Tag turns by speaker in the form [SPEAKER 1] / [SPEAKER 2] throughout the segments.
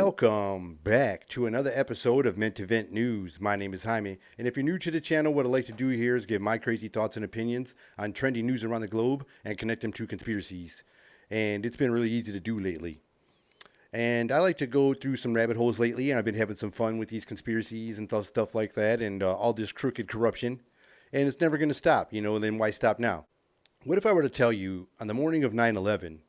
[SPEAKER 1] Welcome back to another episode of Meant to Vent News. My name is Jaime, and if you're new to the channel, what I'd like to do here is give my crazy thoughts and opinions on trending news around the globe and connect them to conspiracies. And it's been really easy to do lately. And I like to go through some rabbit holes lately, and I've been having some fun with these conspiracies and stuff like that, and all this crooked corruption. And it's never going to stop, and then why stop now? What if I were to tell you on the morning of 9/11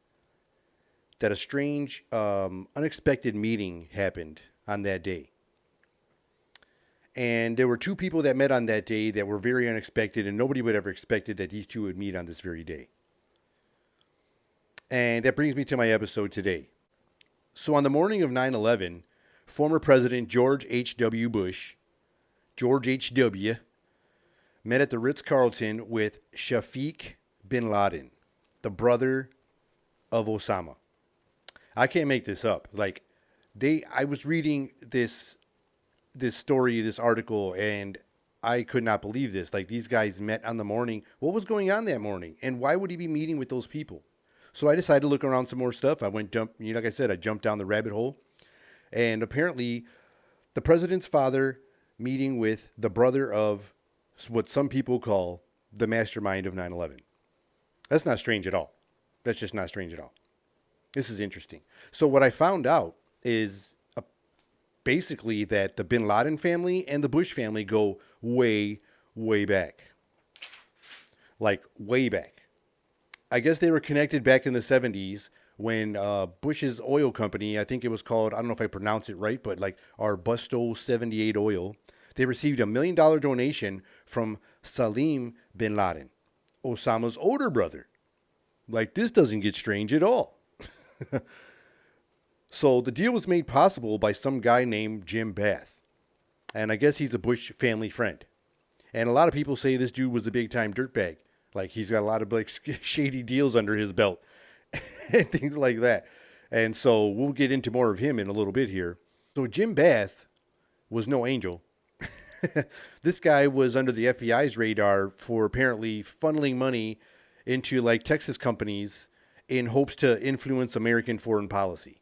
[SPEAKER 1] that a strange, unexpected meeting happened on that day? And there were two people that met on that day that were very unexpected, and nobody would ever expected that these two would meet on this very day. And that brings me to my episode today. So on the morning of 9/11, former President George H.W. Bush, George H.W., met at the Ritz-Carlton with Shafiq bin Laden, the brother of Osama. I can't make this up. I was reading this story, this article, and I could not believe this. Like, these guys met on the morning. What was going on that morning? And why would he be meeting with those people? So I decided to look around some more stuff. Like I said, I jumped down the rabbit hole. And apparently, the president's father meeting with the brother of what some people call the mastermind of 9/11. That's not strange at all. That's just not strange at all. This is interesting. So what I found out is basically that the bin Laden family and the Bush family go way, way back. Like, way back. I guess they were connected back in the 70s when Bush's oil company, I think it was called, I don't know if I pronounce it right, but like Arbusto 78 Oil, they received $1 million donation from Salim bin Laden, Osama's older brother. Like, this doesn't get strange at all. So the deal was made possible by some guy named Jim Bath. And I guess he's a Bush family friend. And a lot of people say this dude was a big time dirtbag. Like, he's got a lot of like shady deals under his belt and things like that. And so we'll get into more of him in a little bit here. So Jim Bath was no angel. This guy was under the FBI's radar for apparently funneling money into like Texas companies in hopes to influence American foreign policy.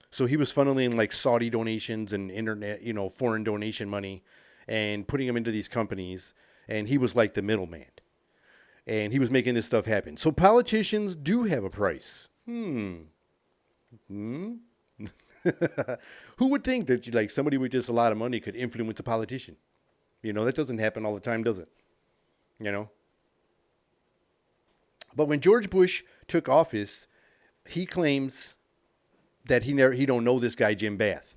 [SPEAKER 1] So he was funneling like Saudi donations and internet, foreign donation money and putting them into these companies. And he was like the middleman. And he was making this stuff happen. So politicians do have a price. Who would think that like somebody with just a lot of money could influence a politician? That doesn't happen all the time, does it? But when George Bush took office, he claims that he don't know this guy Jim Bath.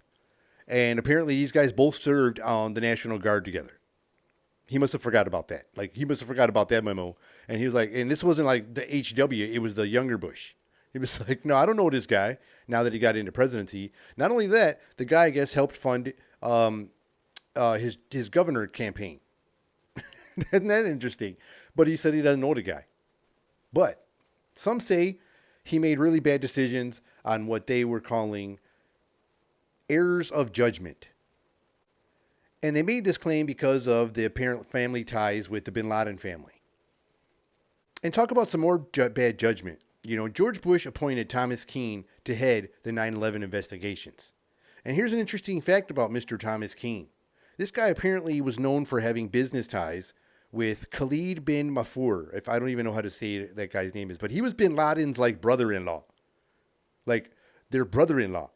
[SPEAKER 1] And apparently these guys both served on the National Guard together. He must have forgot about that. Like, he must have forgot about that memo. And he was like, and this wasn't like the HW, it was the younger Bush. He was like, no, I don't know this guy now that he got into presidency. Not only that, the guy, I guess, helped fund his governor campaign. Isn't that interesting? But he said he doesn't know the guy. But some say he made really bad decisions on what they were calling errors of judgment. And they made this claim because of the apparent family ties with the bin Laden family. And talk about some more bad judgment. George Bush appointed Thomas Keane to head the 9/11 investigations. And here's an interesting fact about Mr. Thomas Keane. This guy apparently was known for having business ties with Khalid bin Mafur. If I don't even know how to say that guy's name is. But he was bin Laden's like brother-in-law. Like, their brother-in-law.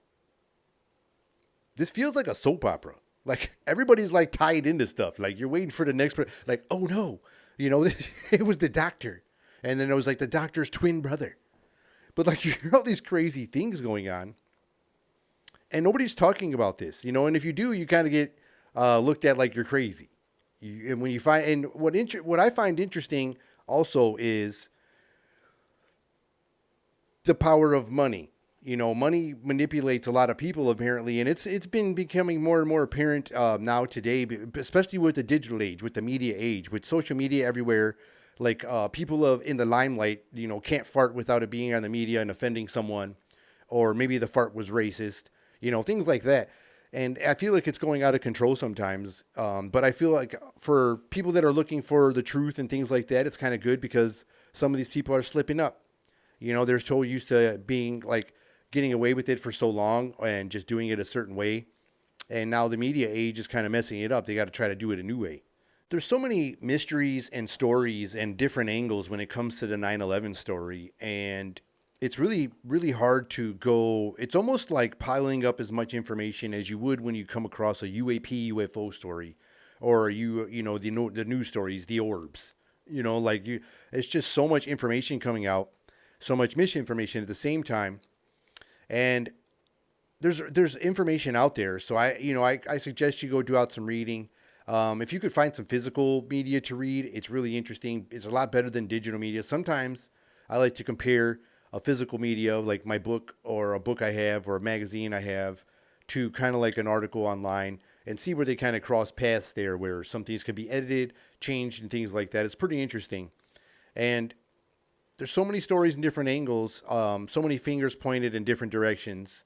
[SPEAKER 1] This feels like a soap opera. Like, everybody's like tied into stuff. Like, you're waiting for the next, like, oh no, it was the doctor. And then it was like the doctor's twin brother. But like, you hear all these crazy things going on. And nobody's talking about this, and if you do, you kind of get looked at like you're crazy. And when you find, and what I find interesting also is the power of money. Money manipulates a lot of people apparently, and it's been becoming more and more apparent now today, especially with the digital age, with the media age, with social media everywhere. Like, people in the limelight, can't fart without it being on the media and offending someone, or maybe the fart was racist, things like that. And I feel like it's going out of control sometimes. But I feel like for people that are looking for the truth and things like that, it's kind of good because some of these people are slipping up. They're so used to being like getting away with it for so long and just doing it a certain way. And now the media age is kind of messing it up. They got to try to do it a new way. There's so many mysteries and stories and different angles when it comes to the 9/11 story. And it's really, really hard to go. It's almost like piling up as much information as you would when you come across a UAP UFO story, or the news stories, the orbs. It's just so much information coming out, so much misinformation at the same time, and there's information out there. So I suggest you go do out some reading. If you could find some physical media to read, it's really interesting. It's a lot better than digital media. Sometimes I like to compare a physical media, like my book or a book I have or a magazine I have, to kind of like an article online and see where they kind of cross paths there, where some things could be edited, changed, and things like that. It's pretty interesting. And there's so many stories and different angles, so many fingers pointed in different directions.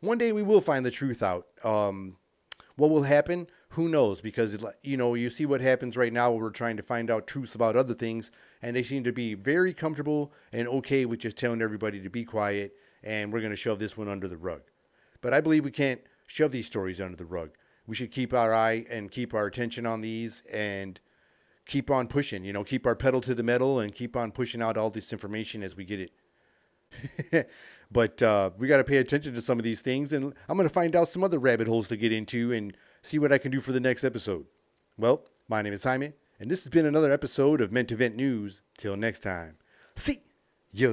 [SPEAKER 1] One day we will find the truth out. What will happen? Who knows? Because you see what happens right now. We're trying to find out truths about other things, and they seem to be very comfortable and okay with just telling everybody to be quiet, and we're going to shove this one under the rug. But I believe we can't shove these stories under the rug. We should keep our eye and keep our attention on these and keep on pushing. Keep our pedal to the metal and keep on pushing out all this information as we get it. But we got to pay attention to some of these things, and I'm going to find out some other rabbit holes to get into and see what I can do for the next episode. Well, my name is Jaime, and this has been another episode of Meant to Vent News. Till next time, see ya.